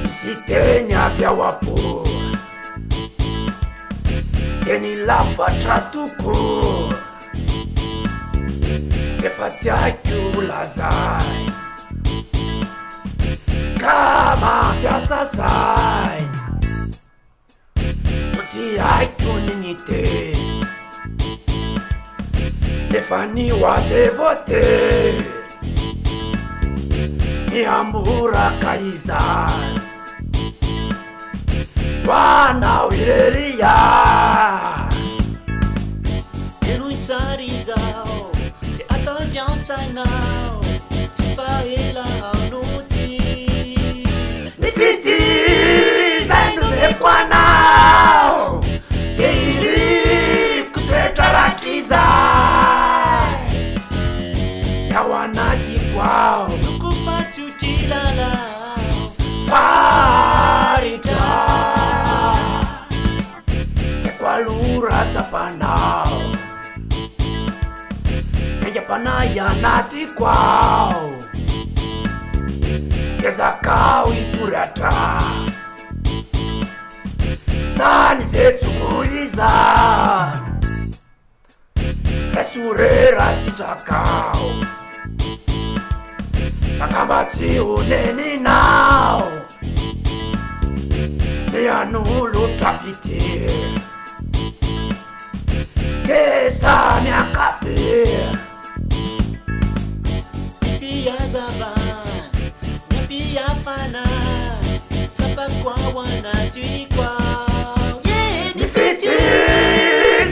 Sitenya vya wapo Eni lafa tratuko Kefatia kulazai Kama piasa sai Uti haiku ningite Nefani wa devote Niambura kaizai Wana wireria Enuitarizao E ataviantai nao Fifaela aunuti Nifiti Zainu mekwanao Geiri kutetaratiza Ya wanaji kwao Nukufatu kilalao Farita Lura tapanao Nejapanaya nati kwao Kezakao iturata Sani vetu kuliza Resurera sitakao Kakabati uneni nao Nianulu tafiti Kesa miakafe Isi ya zavan Napi ya fana Sapa kwa wanajui kwao Nifiti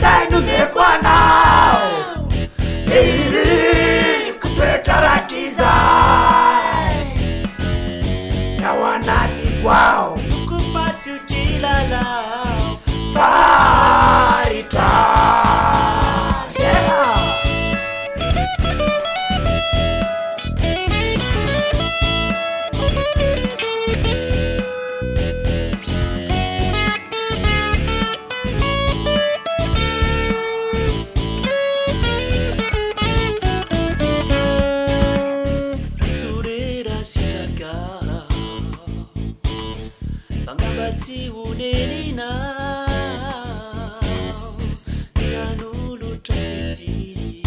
Zainu mekwanao Geiri kutetaratiza Ya wanaki kwao Nukufatu kilalao Farita Yeah Rasurera sitaka Fangabati uneni nao Nianulu tafiti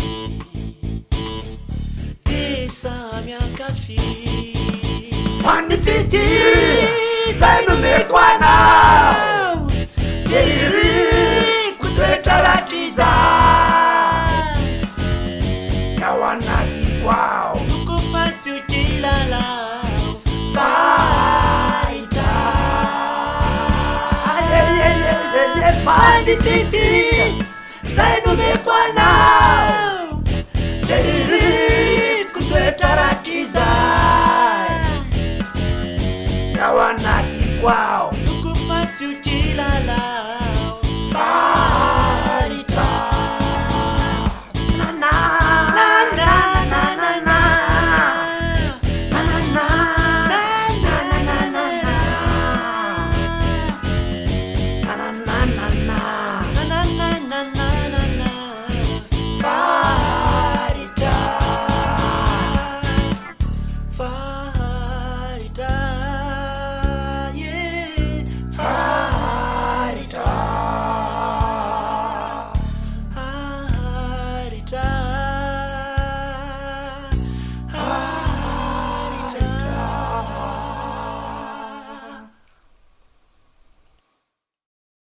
Kesa miakafi Nifiti Zainu mekwanao Geiri kutetaratiza Ya wanaki kwao Nukufatu kilalao Farita Nifiti Zainu mekwanao Geiri kutetaratiza Ya wanaki kwao